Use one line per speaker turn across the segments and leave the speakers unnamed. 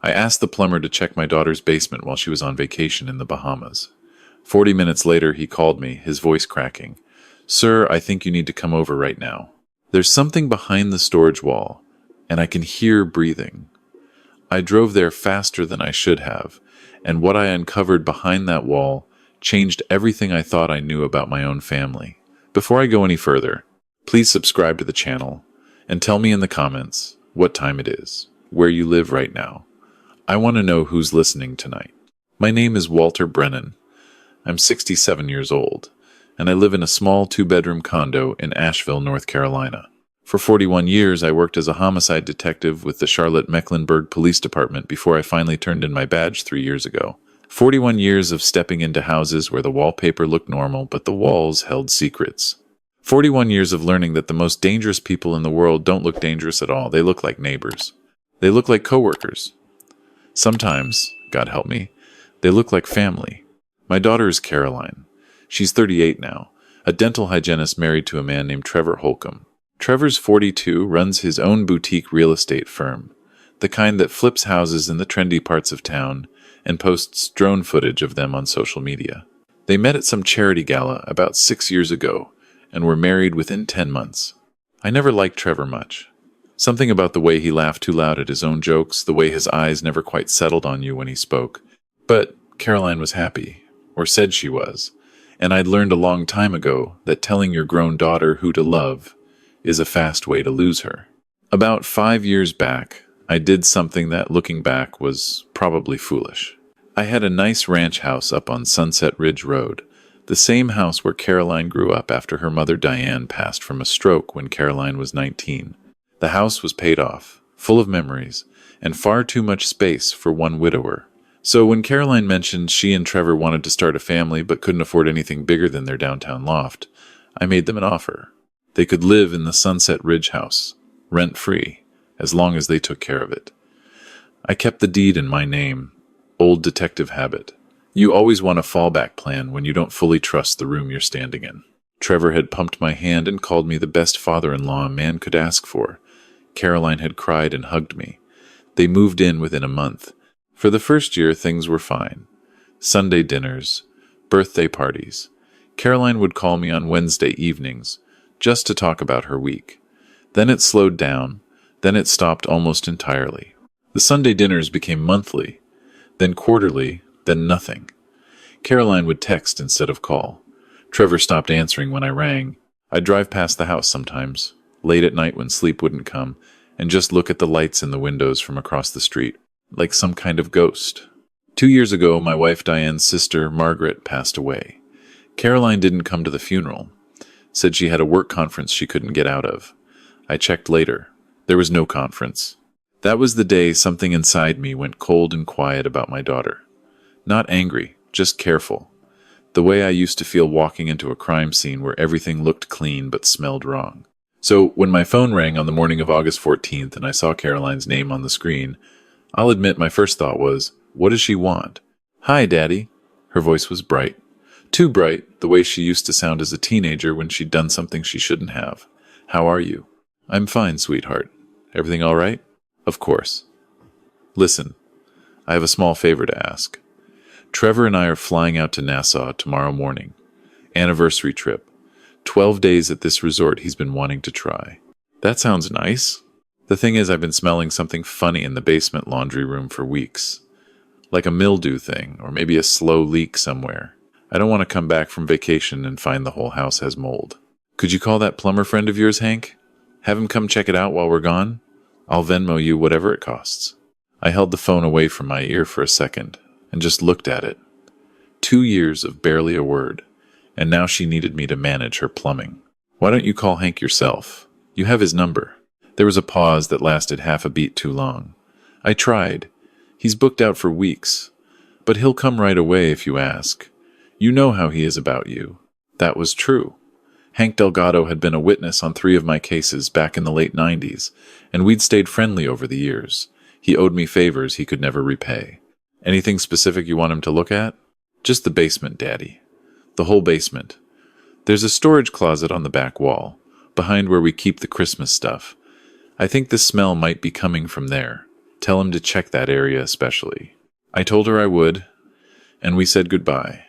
I asked the plumber to check my daughter's basement while she was on vacation in the Bahamas. 40 minutes later, he called me, his voice cracking. "Sir, I think you need to come over right now. There's something behind the storage wall, and I can hear breathing." I drove there faster than I should have, and what I uncovered behind that wall changed everything I thought I knew about my own family. Before I go any further, please subscribe to the channel and tell me in the comments what time it is, where you live right now. I want to know who's listening tonight. My name is Walter Brennan. I'm 67 years old, and I live in a small 2-bedroom condo in Asheville, North Carolina. For 41 years, I worked as a homicide detective with the Charlotte-Mecklenburg Police Department before I finally turned in my badge 3 years ago. 41 years of stepping into houses where the wallpaper looked normal, but the walls held secrets. 41 years of learning that the most dangerous people in the world don't look dangerous at all. They look like neighbors. They look like coworkers. Sometimes, God help me, they look like family. My daughter is Caroline. She's 38 now, a dental hygienist married to a man named Trevor Holcomb. Trevor's 42, runs his own boutique real estate firm, the kind that flips houses in the trendy parts of town and posts drone footage of them on social media. They met at some charity gala about 6 years ago and were married within 10 months. I never liked Trevor much. Something about the way he laughed too loud at his own jokes, the way his eyes never quite settled on you when he spoke. But Caroline was happy, or said she was, and I'd learned a long time ago that telling your grown daughter who to love is a fast way to lose her. About 5 years back, I did something that, looking back, was probably foolish. I had a nice ranch house up on Sunset Ridge Road, the same house where Caroline grew up after her mother Diane passed from a stroke when Caroline was 19. The house was paid off, full of memories, and far too much space for one widower. So when Caroline mentioned she and Trevor wanted to start a family but couldn't afford anything bigger than their downtown loft, I made them an offer. They could live in the Sunset Ridge house, rent-free, as long as they took care of it. I kept the deed in my name. Old detective habit. You always want a fallback plan when you don't fully trust the room you're standing in. Trevor had pumped my hand and called me the best father-in-law a man could ask for. Caroline had cried and hugged me. They moved in within a month. For the first year, things were fine. Sunday dinners, birthday parties. Caroline would call me on Wednesday evenings, just to talk about her week. Then it slowed down. Then it stopped almost entirely. The Sunday dinners became monthly, then quarterly, then nothing. Caroline would text instead of call. Trevor stopped answering when I rang. I'd drive past the house sometimes, late at night when sleep wouldn't come, and just look at the lights in the windows from across the street, like some kind of ghost. 2 years ago, my wife Diane's sister, Margaret, passed away. Caroline didn't come to the funeral. Said she had a work conference she couldn't get out of. I checked later. There was no conference. That was the day something inside me went cold and quiet about my daughter. Not angry, just careful. The way I used to feel walking into a crime scene where everything looked clean but smelled wrong. So when my phone rang on the morning of August 14th and I saw Caroline's name on the screen, I'll admit my first thought was, what does she want? "Hi, Daddy." Her voice was bright. Too bright, the way she used to sound as a teenager when she'd done something she shouldn't have. "How are you?" "I'm fine, sweetheart. Everything all right?" "Of course." "Listen, I have a small favor to ask. Trevor and I are flying out to Nassau tomorrow morning. Anniversary trip. 12 days at this resort he's been wanting to try." "That sounds nice." "The thing is, I've been smelling something funny in the basement laundry room for weeks. Like a mildew thing, or maybe a slow leak somewhere. I don't want to come back from vacation and find the whole house has mold. Could you call that plumber friend of yours, Hank? Have him come check it out while we're gone? I'll Venmo you whatever it costs." I held the phone away from my ear for a second and just looked at it. 2 years of barely a word, and now she needed me to manage her plumbing. "Why don't you call Hank yourself? You have his number." There was a pause that lasted half a beat too long. I tried. "He's booked out for weeks, but he'll come right away if you ask. You know how he is about you." That was true. Hank Delgado had been a witness on 3 of my cases back in the late 90s, and we'd stayed friendly over the years. He owed me favors he could never repay. "Anything specific you want him to look at?" "Just the basement, Daddy. The whole basement. There's a storage closet on the back wall, behind where we keep the Christmas stuff. I think the smell might be coming from there. Tell him to check that area especially. I told her I would, and we said goodbye.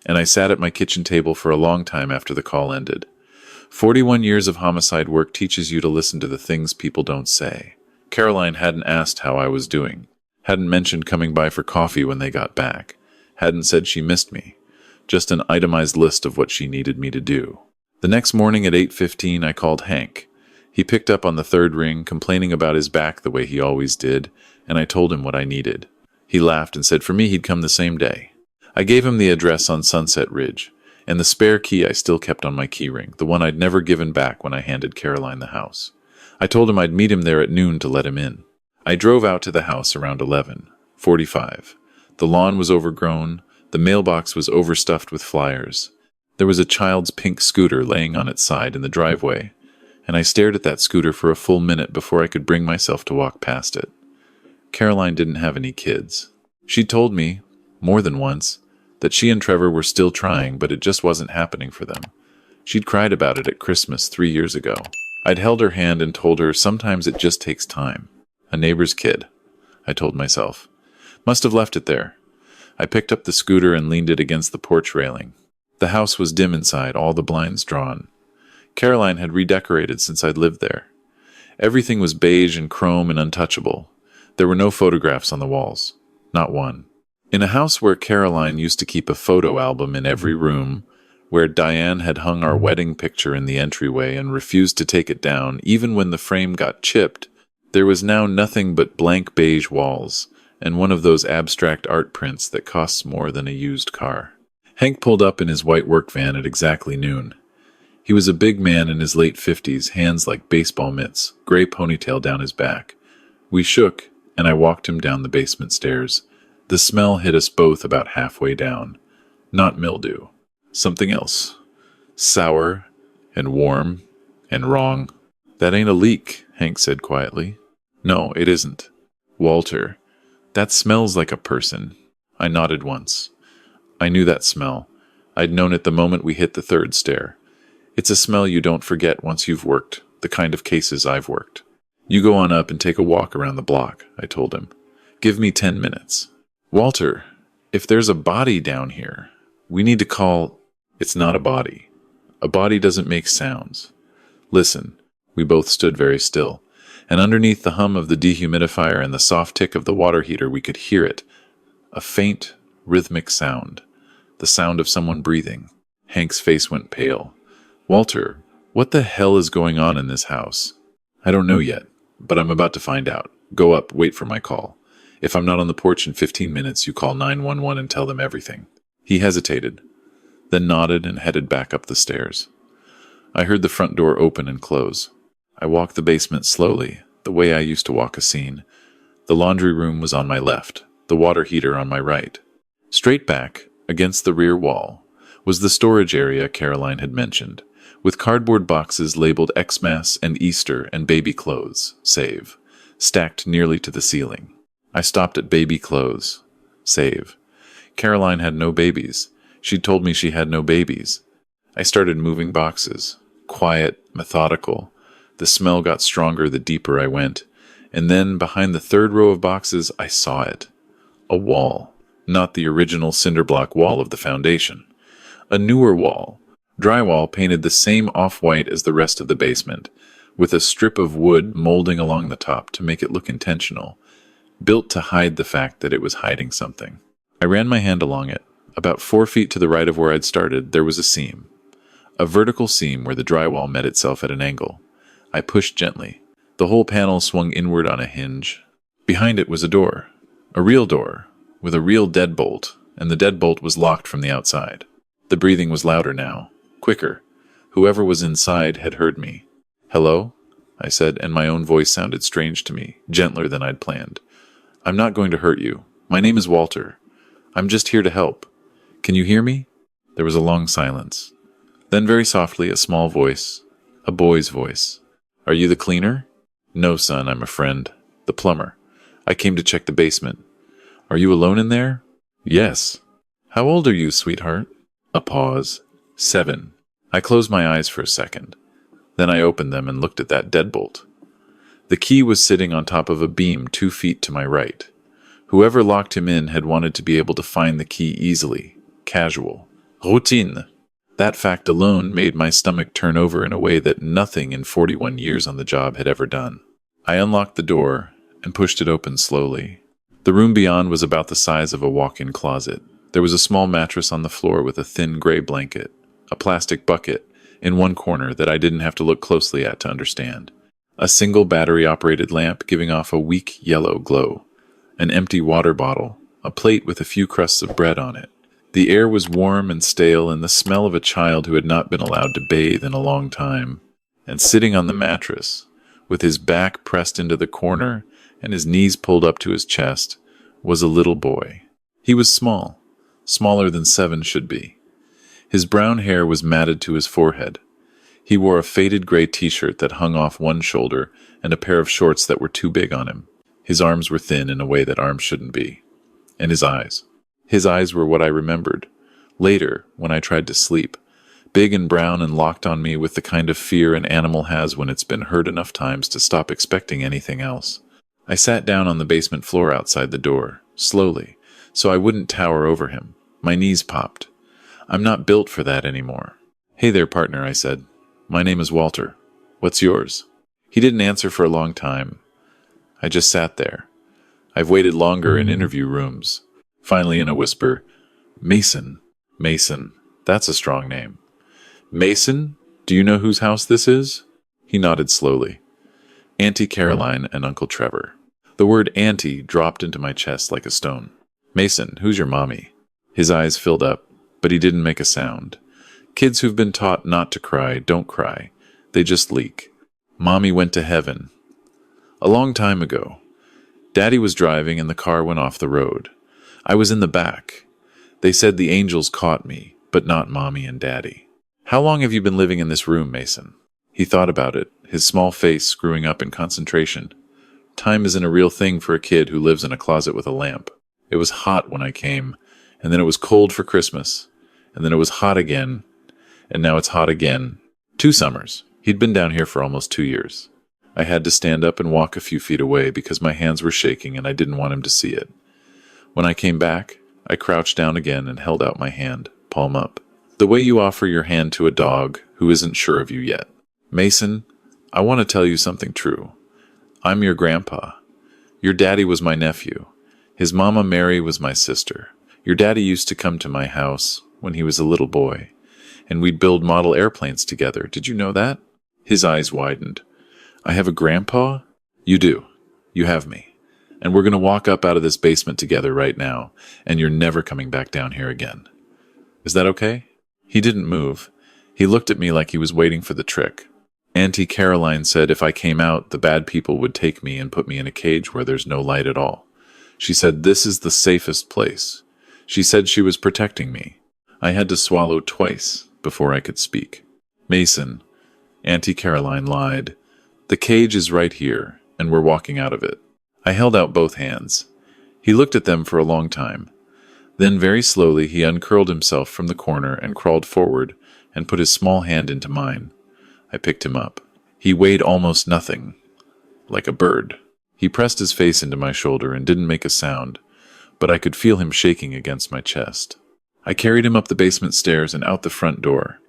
And I sat at my kitchen table for a long time after the call ended. 41 years of homicide work teaches you to listen to the things people don't say. Caroline hadn't asked how I was doing, hadn't mentioned coming by for coffee when they got back, hadn't said she missed me, just an itemized list of what she needed me to do. The next morning at 8:15 I called Hank. He picked up on the third ring, complaining about his back the way he always did, and I told him what I needed. He laughed and said for me he'd come the same day. I gave him the address on Sunset Ridge, and the spare key I still kept on my keyring, the one I'd never given back when I handed Caroline the house. I told him I'd meet him there at noon to let him in. I drove out to the house around 11:45. The lawn was overgrown, the mailbox was overstuffed with flyers. There was a child's pink scooter laying on its side in the driveway, and I stared at that scooter for a full minute before I could bring myself to walk past it. Caroline didn't have any kids. She'd told me, more than once, that she and Trevor were still trying, but it just wasn't happening for them. She'd cried about it at Christmas 3 years ago. I'd held her hand and told her sometimes it just takes time. A neighbor's kid, I told myself. Must have left it there. I picked up the scooter and leaned it against the porch railing. The house was dim inside, all the blinds drawn. Caroline had redecorated since I'd lived there. Everything was beige and chrome and untouchable. There were no photographs on the walls. Not one. In a house where Caroline used to keep a photo album in every room, where Diane had hung our wedding picture in the entryway and refused to take it down even when the frame got chipped, there was now nothing but blank beige walls and one of those abstract art prints that costs more than a used car. Hank pulled up in his white work van at exactly noon. He was a big man in his late 50s, hands like baseball mitts, gray ponytail down his back. We shook, and I walked him down the basement stairs. The smell hit us both about halfway down. Not mildew. Something else. Sour, and warm, and wrong. That ain't a leak, Hank said quietly. No, it isn't. Walter, that smells like a person. I nodded once. I knew that smell. I'd known it the moment we hit the third stair. It's a smell you don't forget once you've worked, the kind of cases I've worked. You go on up and take a walk around the block, I told him. Give me 10 minutes. Walter, if there's a body down here, we need to call... It's not a body. A body doesn't make sounds. Listen, we both stood very still, and underneath the hum of the dehumidifier and the soft tick of the water heater we could hear it. A faint, rhythmic sound. The sound of someone breathing. Hank's face went pale. Walter, what the hell is going on in this house? I don't know yet, but I'm about to find out. Go up, wait for my call. If I'm not on the porch in 15 minutes, you call 911 and tell them everything. He hesitated, then nodded and headed back up the stairs. I heard the front door open and close. I walked the basement slowly, the way I used to walk a scene. The laundry room was on my left, the water heater on my right. Straight back, against the rear wall, was the storage area Caroline had mentioned, with cardboard boxes labeled Xmas and Easter and baby clothes, save, stacked nearly to the ceiling. I stopped at baby clothes, save. Caroline had no babies. She'd told me she had no babies. I started moving boxes, quiet, methodical. The smell got stronger the deeper I went, and then behind the third row of boxes I saw it. A wall, not the original cinder block wall of the foundation. A newer wall, drywall painted the same off-white as the rest of the basement, with a strip of wood molding along the top to make it look intentional, built to hide the fact that it was hiding something. I ran my hand along it. About 4 feet to the right of where I'd started, there was a seam. A vertical seam where the drywall met itself at an angle. I pushed gently. The whole panel swung inward on a hinge. Behind it was a door. A real door, with a real deadbolt, and the deadbolt was locked from the outside. The breathing was louder now, quicker. Whoever was inside had heard me. "Hello?" I said, and my own voice sounded strange to me, gentler than I'd planned. "I'm not going to hurt you. My name is Walter. I'm just here to help. Can you hear me?" There was a long silence. Then very softly, a small voice, a boy's voice. "Are you the cleaner?" "No, son, I'm a friend. The plumber. I came to check the basement. Are you alone in there?" "Yes." "How old are you, sweetheart?" A pause. 7. I closed my eyes for a second. Then I opened them and looked at that deadbolt. The key was sitting on top of a beam 2 feet to my right. Whoever locked him in had wanted to be able to find the key easily. Casual. Routine. That fact alone made my stomach turn over in a way that nothing in 41 years on the job had ever done. I unlocked the door and pushed it open slowly. The room beyond was about the size of a walk-in closet. There was a small mattress on the floor with a thin gray blanket, a plastic bucket in one corner that I didn't have to look closely at to understand, a single battery-operated lamp giving off a weak yellow glow, an empty water bottle, a plate with a few crusts of bread on it. The air was warm and stale, and the smell of a child who had not been allowed to bathe in a long time. And sitting on the mattress, with his back pressed into the corner and his knees pulled up to his chest, was a little boy. He was small, smaller than 7 should be. His brown hair was matted to his forehead. He wore a faded gray t-shirt that hung off one shoulder and a pair of shorts that were too big on him. His arms were thin in a way that arms shouldn't be. And his eyes. His eyes were what I remembered. Later, when I tried to sleep, big and brown and locked on me with the kind of fear an animal has when it's been hurt enough times to stop expecting anything else. I sat down on the basement floor outside the door, slowly, so I wouldn't tower over him. My knees popped. I'm not built for that anymore. "Hey there, partner," I said. "My name is Walter. What's yours?" He didn't answer for a long time. I just sat there. I've waited longer in interview rooms. Finally, in a whisper, "Mason." "Mason. That's a strong name." "Mason? Do you know whose house this is?" He nodded slowly. "Auntie Caroline and Uncle Trevor." The word auntie dropped into my chest like a stone. "Mason, who's your mommy?" His eyes filled up, but he didn't make a sound. Kids who've been taught not to cry don't cry. They just leak. "Mommy went to heaven. A long time ago. Daddy was driving and the car went off the road. I was in the back. They said the angels caught me, but not Mommy and Daddy." "How long have you been living in this room, Mason?" He thought about it, his small face screwing up in concentration. Time isn't a real thing for a kid who lives in a closet with a lamp. It was hot when I came, and then it was cold for Christmas, and then it was hot again, and now it's hot again. 2 summers. He'd been down here for almost 2 years. I had to stand up and walk a few feet away because my hands were shaking and I didn't want him to see it. When I came back, I crouched down again and held out my hand, palm up. The way you offer your hand to a dog who isn't sure of you yet. "Mason, I want to tell you something true. I'm your grandpa. Your daddy was my nephew. His mama Mary was my sister. Your daddy used to come to my house when he was a little boy, and we'd build model airplanes together. Did you know that?" His eyes widened. "I have a grandpa?" "You do. You have me. And we're going to walk up out of this basement together right now, and you're never coming back down here again. Is that okay?" He didn't move. He looked at me like he was waiting for the trick. "Auntie Caroline said if I came out, the bad people would take me and put me in a cage where there's no light at all. She said this is the safest place. She said she was protecting me." I had to swallow twice before I could speak. "Mason, Auntie Caroline lied. The cage is right here, and we're walking out of it." I held out both hands. He looked at them for a long time. Then very slowly he uncurled himself from the corner and crawled forward and put his small hand into mine. I picked him up. He weighed almost nothing, like a bird. He pressed his face into my shoulder and didn't make a sound, but I could feel him shaking against my chest. I carried him up the basement stairs and out the front door,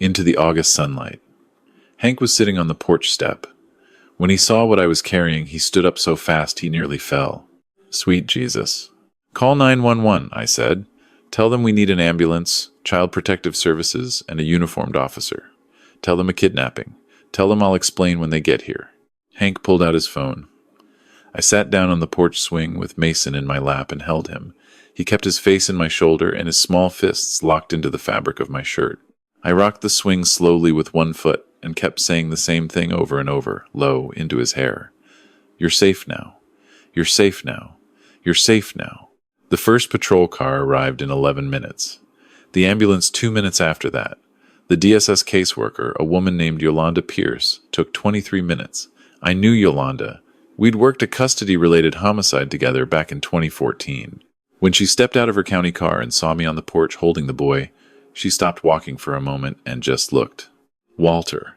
into the August sunlight. Hank was sitting on the porch step. When he saw what I was carrying, he stood up so fast he nearly fell. Sweet Jesus. "Call 911, I said. "Tell them we need an ambulance, Child Protective Services, and a uniformed officer. Tell them a kidnapping. Tell them I'll explain when they get here." Hank pulled out his phone. I sat down on the porch swing with Mason in my lap and held him. He kept his face in my shoulder and his small fists locked into the fabric of my shirt. I rocked the swing slowly with one foot and kept saying the same thing over and over, low, into his hair. "You're safe now. You're safe now. You're safe now." The first patrol car arrived in 11 minutes. The ambulance 2 minutes after that. The DSS caseworker, a woman named Yolanda Pierce, took 23 minutes. I knew Yolanda. We'd worked a custody-related homicide together back in 2014. When she stepped out of her county car and saw me on the porch holding the boy, she stopped walking for a moment and just looked. "Walter.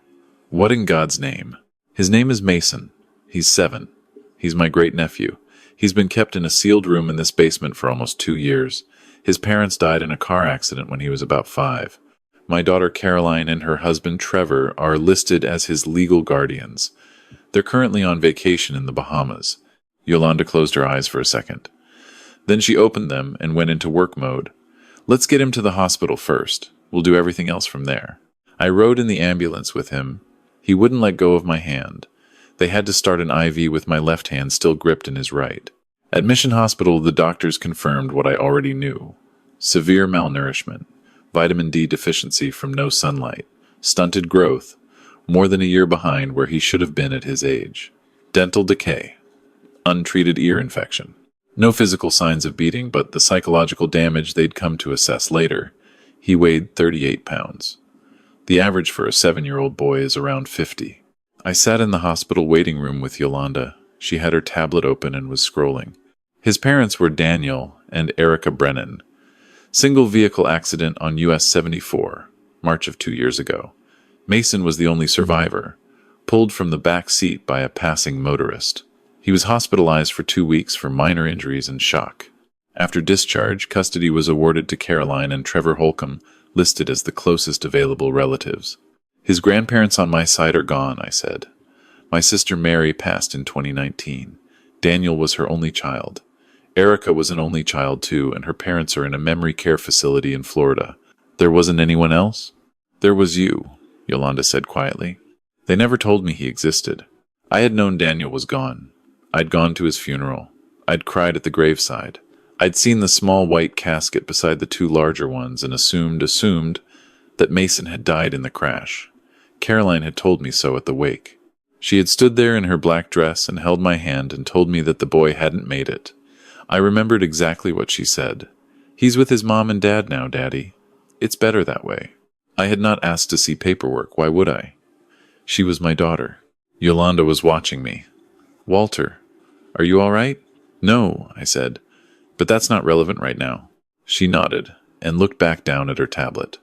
What in God's name?" "His name is Mason. He's 7. He's my great-nephew. He's been kept in a sealed room in this basement for almost 2 years. His parents died in a car accident when he was about 5. My daughter Caroline and her husband Trevor are listed as his legal guardians. They're currently on vacation in the Bahamas. Yolanda closed her eyes for a second. Then she opened them and went into work mode. Let's get him to the hospital first. We'll do everything else from there. I rode in the ambulance with him. He wouldn't let go of my hand. They had to start an IV with my left hand still gripped in his right. At Mission Hospital, the doctors confirmed what I already knew. Severe malnourishment, vitamin D deficiency from no sunlight, stunted growth, more than a year behind where he should have been at his age. Dental decay, untreated ear infection. No physical signs of beating, but the psychological damage they'd come to assess later. He weighed 38 pounds. The average for a 7-year-old boy is around 50. I sat in the hospital waiting room with Yolanda. She had her tablet open and was scrolling. His parents were Daniel and Erica Brennan. Single vehicle accident on US 74, March of 2 years ago. Mason was the only survivor, pulled from the back seat by a passing motorist. He was hospitalized for 2 weeks for minor injuries and shock. After discharge, custody was awarded to Caroline and Trevor Holcomb, listed as the closest available relatives. His grandparents on my side are gone, I said. My sister Mary passed in 2019. Daniel was her only child. Erica was an only child too, and her parents are in a memory care facility in Florida. There wasn't anyone else? There was you, Yolanda said quietly. They never told me he existed. I had known Daniel was gone. I'd gone to his funeral. I'd cried at the graveside. I'd seen the small white casket beside the 2 larger ones and assumed that Mason had died in the crash. Caroline had told me so at the wake. She had stood there in her black dress and held my hand and told me that the boy hadn't made it. I remembered exactly what she said. He's with his mom and dad now, Daddy. It's better that way. I had not asked to see paperwork. Why would I? She was my daughter. Yolanda was watching me. Walter, are you all right? No, I said. But that's not relevant right now. She nodded and looked back down at her tablet.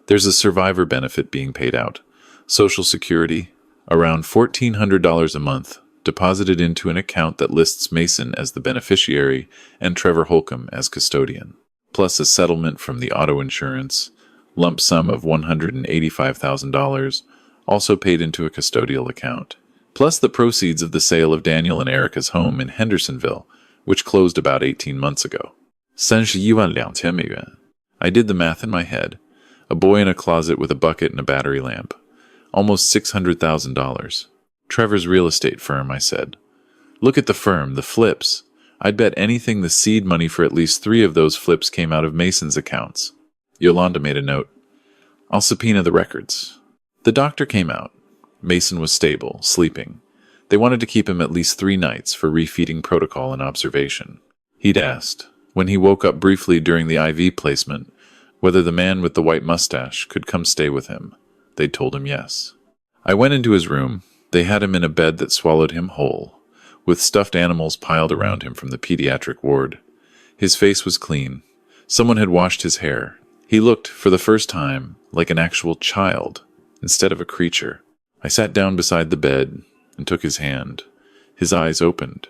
There's a survivor benefit being paid out. Social Security, around $1,400 a month, deposited into an account that lists Mason as the beneficiary and Trevor Holcomb as custodian, plus a settlement from the auto insurance, lump sum of $185,000, also paid into a custodial account, plus the proceeds of the sale of Daniel and Erica's home in Hendersonville, which closed about 18 months ago. 31,200 美元. I did the math in my head. A boy in a closet with a bucket and a battery lamp. Almost $600,000. Trevor's real estate firm, I said. Look at the firm, the flips. I'd bet anything the seed money for at least 3 of those flips came out of Mason's accounts. Yolanda made a note. I'll subpoena the records. The doctor came out. Mason was stable, sleeping. They wanted to keep him at least 3 nights for refeeding protocol and observation. He'd asked, when he woke up briefly during the IV placement, whether the man with the white mustache could come stay with him. They'd told him yes. I went into his room. They had him in a bed that swallowed him whole, with stuffed animals piled around him from the pediatric ward. His face was clean. Someone had washed his hair. He looked, for the first time, like an actual child, instead of a creature. I sat down beside the bed and took his hand. His eyes opened.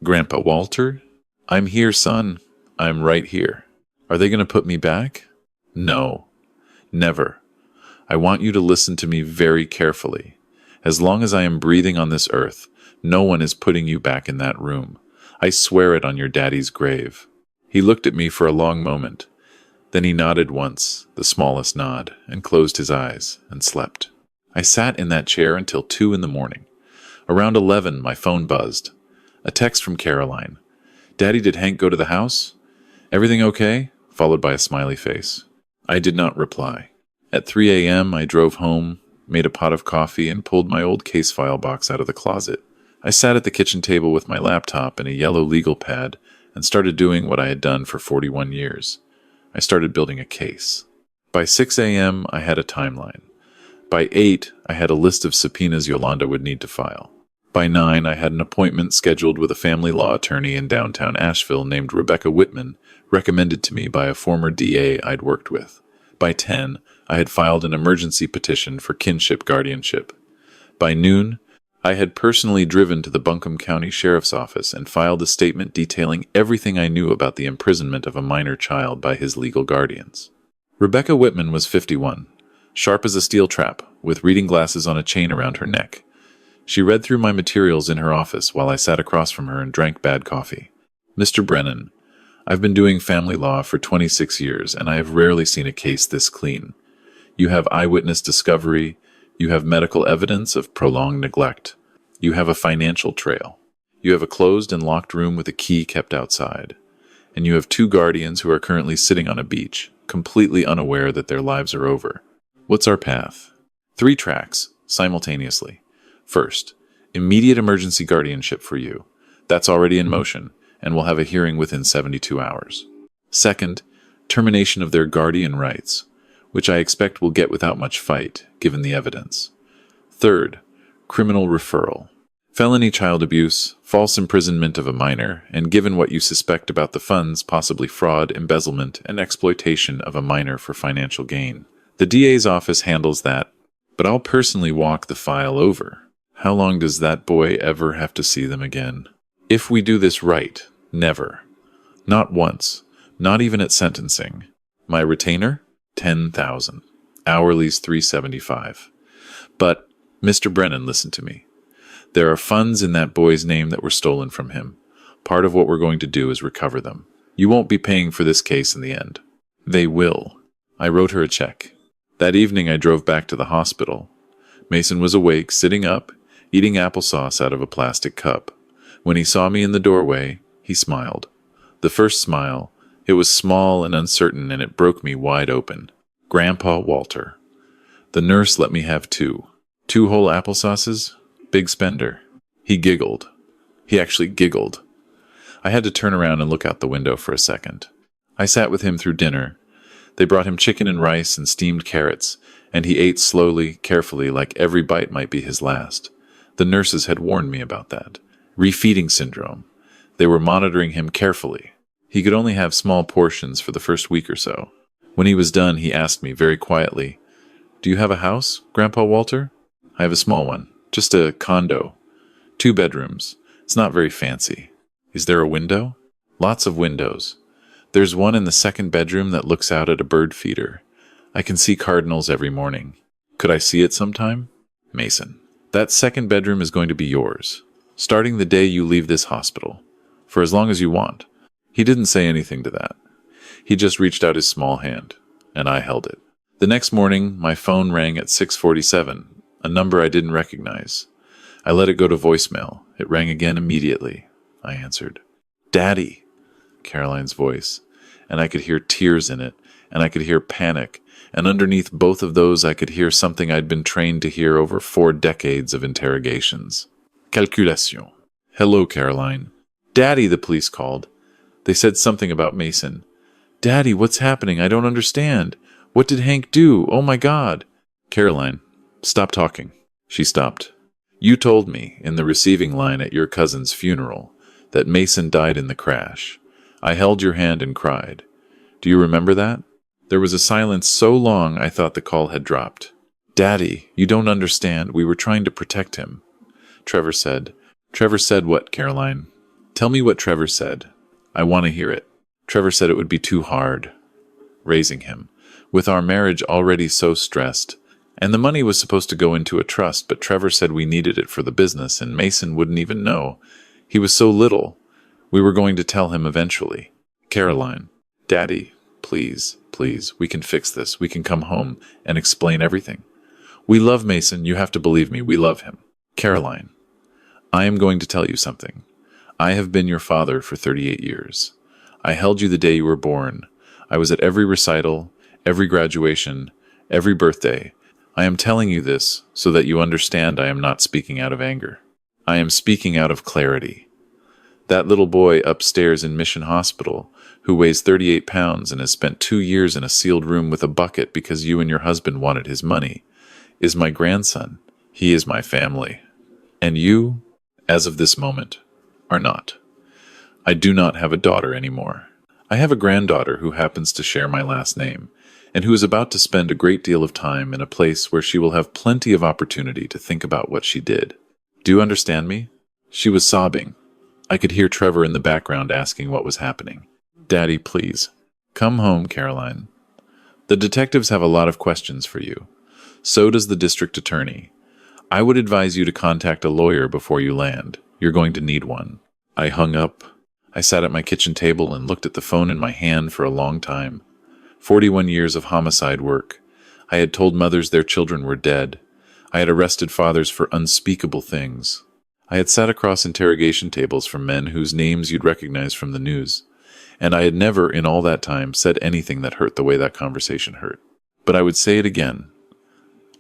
Grandpa Walter? I'm here, son. I'm right here. Are they going to put me back? No. Never. I want you to listen to me very carefully. As long as I am breathing on this earth, no one is putting you back in that room. I swear it on your daddy's grave. He looked at me for a long moment. Then he nodded once, the smallest nod, and closed his eyes, and slept. I sat in that chair until 2 in the morning. Around 11, my phone buzzed. A text from Caroline. Daddy, did Hank go to the house? Everything okay? Followed by a smiley face. I did not reply. At 3 a.m., I drove home, made a pot of coffee, and pulled my old case file box out of the closet. I sat at the kitchen table with my laptop and a yellow legal pad and started doing what I had done for 41 years. I started building a case. By 6 a.m., I had a timeline. By 8, I had a list of subpoenas Yolanda would need to file. By 9, I had an appointment scheduled with a family law attorney in downtown Asheville named Rebecca Whitman, recommended to me by a former DA I'd worked with. By 10, I had filed an emergency petition for kinship guardianship. By noon, I had personally driven to the Buncombe County Sheriff's Office and filed a statement detailing everything I knew about the imprisonment of a minor child by his legal guardians. Rebecca Whitman was 51, sharp as a steel trap, with reading glasses on a chain around her neck. She read through my materials in her office while I sat across from her and drank bad coffee. Mr. Brennan, I've been doing family law for 26 years, and I have rarely seen a case this clean. You have eyewitness discovery, you have medical evidence of prolonged neglect, you have a financial trail, you have a closed and locked room with a key kept outside, and you have 2 guardians who are currently sitting on a beach, completely unaware that their lives are over. What's our path? 3 tracks, simultaneously. First, immediate emergency guardianship for you. That's already in motion, and we'll have a hearing within 72 hours. Second, termination of their guardian rights, which I expect will get without much fight, given the evidence. Third, criminal referral. Felony child abuse, false imprisonment of a minor, and given what you suspect about the funds, possibly fraud, embezzlement, and exploitation of a minor for financial gain. The DA's office handles that, but I'll personally walk the file over. How long does that boy ever have to see them again? If we do this right, never. Not once. Not even at sentencing. My retainer? 10,000. Hourly's 375. But, Mr. Brennan, listen to me. There are funds in that boy's name that were stolen from him. Part of what we're going to do is recover them. You won't be paying for this case in the end. They will. I wrote her a check. That evening I drove back to the hospital. Mason was awake, sitting up, eating applesauce out of a plastic cup. When he saw me in the doorway, he smiled. The first smile, it was small and uncertain, and it broke me wide open. Grandpa Walter. The nurse let me have 2. 2 whole applesauces? Big spender. He giggled. He actually giggled. I had to turn around and look out the window for a second. I sat with him through dinner. They brought him chicken and rice and steamed carrots, and he ate slowly, carefully, like every bite might be his last. The nurses had warned me about that. Refeeding syndrome. They were monitoring him carefully. He could only have small portions for the first week or so. When he was done, he asked me very quietly, "Do you have a house, Grandpa Walter?" "I have a small one. Just a condo. 2 bedrooms. It's not very fancy." "Is there a window?" "Lots of windows. There's one in the 2nd bedroom that looks out at a bird feeder. I can see cardinals every morning. Could I see it sometime?" Mason. "That 2nd bedroom is going to be yours, starting the day you leave this hospital, for as long as you want." He didn't say anything to that. He just reached out his small hand, and I held it. The next morning, my phone rang at 6:47, a number I didn't recognize. I let it go to voicemail. It rang again immediately. I answered. "Daddy," Caroline's voice, and I could hear tears in it, and I could hear panic, and underneath both of those I could hear something I'd been trained to hear over 4 decades of interrogations. Calculation. "Hello, Caroline." "Daddy," the police called. They said something about Mason. "Daddy, what's happening? I don't understand. What did Hank do? Oh my God." "Caroline, stop talking." She stopped. "You told me, in the receiving line at your cousin's funeral, that Mason died in the crash. I held your hand and cried. Do you remember that?" There was a silence so long I thought the call had dropped. "Daddy, you don't understand. We were trying to protect him." Trevor said. "Trevor said what, Caroline? Tell me what Trevor said. I want to hear it." "Trevor said it would be too hard, raising him, with our marriage already so stressed. And the money was supposed to go into a trust, but Trevor said we needed it for the business, and Mason wouldn't even know. He was so little. We were going to tell him eventually." "Caroline, Daddy, please, please, we can fix this. We can come home and explain everything. We love Mason. You have to believe me. We love him." "Caroline, I am going to tell you something. I have been your father for 38 years. I held you the day you were born. I was at every recital, every graduation, every birthday. I am telling you this so that you understand I am not speaking out of anger. I am speaking out of clarity. That little boy upstairs in Mission Hospital, who weighs 38 pounds and has spent 2 years in a sealed room with a bucket because you and your husband wanted his money, is my grandson. He is my family. And you, as of this moment, are not. I do not have a daughter anymore. I have a granddaughter who happens to share my last name, and who is about to spend a great deal of time in a place where she will have plenty of opportunity to think about what she did. Do you understand me? She was sobbing. I could hear Trevor in the background asking what was happening. Daddy, please. Come home, Caroline. The detectives have a lot of questions for you. So does the district attorney. I would advise you to contact a lawyer before you land. You're going to need one. I hung up. I sat at my kitchen table and looked at the phone in my hand for a long time. 41 years of homicide work. I had told mothers their children were dead. I had arrested fathers for unspeakable things. I had sat across interrogation tables from men whose names you'd recognize from the news. And I had never, in all that time, said anything that hurt the way that conversation hurt. But I would say it again.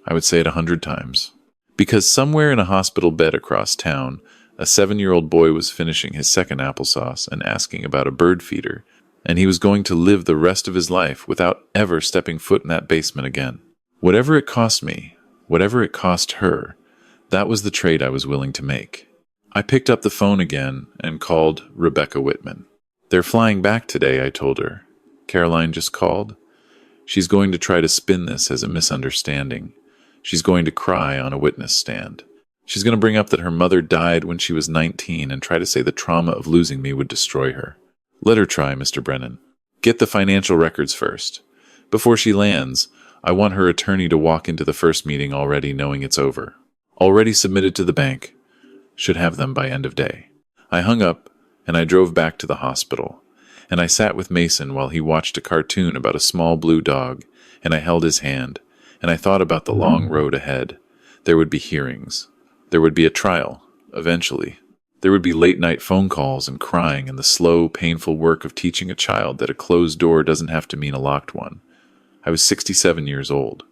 I would say it 100 times. Because somewhere in a hospital bed across town, a 7-year-old boy was finishing his second applesauce and asking about a bird feeder, and he was going to live the rest of his life without ever stepping foot in that basement again. Whatever it cost me, whatever it cost her, that was the trade I was willing to make. I picked up the phone again and called Rebecca Whitman. They're flying back today, I told her. Caroline just called. She's going to try to spin this as a misunderstanding. She's going to cry on a witness stand. She's going to bring up that her mother died when she was 19 and try to say the trauma of losing me would destroy her. Let her try, Mr. Brennan. Get the financial records first. Before she lands, I want her attorney to walk into the first meeting already knowing it's over. Already submitted to the bank. Should have them by end of day. I hung up, and I drove back to the hospital. And I sat with Mason while he watched a cartoon about a small blue dog, and I held his hand, and I thought about the long road ahead. There would be hearings. There would be a trial, eventually. There would be late-night phone calls and crying and the slow, painful work of teaching a child that a closed door doesn't have to mean a locked one. I was 67 years old.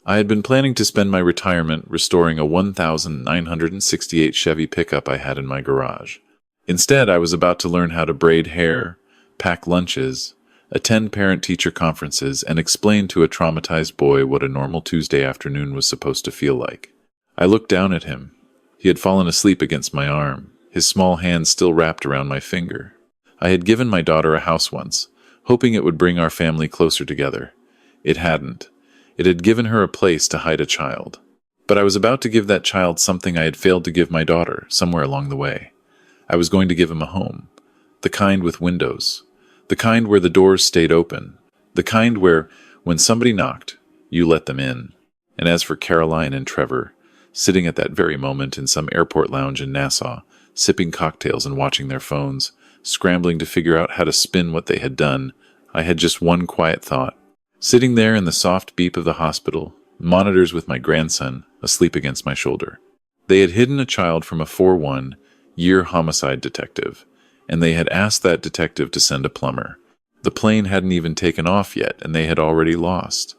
I had been planning to spend my retirement restoring a 1968 Chevy pickup I had in my garage. Instead, I was about to learn how to braid hair, pack lunches, attend parent-teacher conferences, and explain to a traumatized boy what a normal Tuesday afternoon was supposed to feel like. I looked down at him. He had fallen asleep against my arm, his small hand still wrapped around my finger. I had given my daughter a house once, hoping it would bring our family closer together. It hadn't. It had given her a place to hide a child. But I was about to give that child something I had failed to give my daughter somewhere along the way. I was going to give him a home. The kind with windows. The kind where the doors stayed open. The kind where, when somebody knocked, you let them in. And as for Caroline and Trevor, sitting at that very moment in some airport lounge in Nassau, sipping cocktails and watching their phones, scrambling to figure out how to spin what they had done, I had just one quiet thought. Sitting there in the soft beep of the hospital, monitors with my grandson asleep against my shoulder. They had hidden a child from a 4-1-year homicide detective, and they had asked that detective to send a plumber. The plane hadn't even taken off yet, and they had already lost.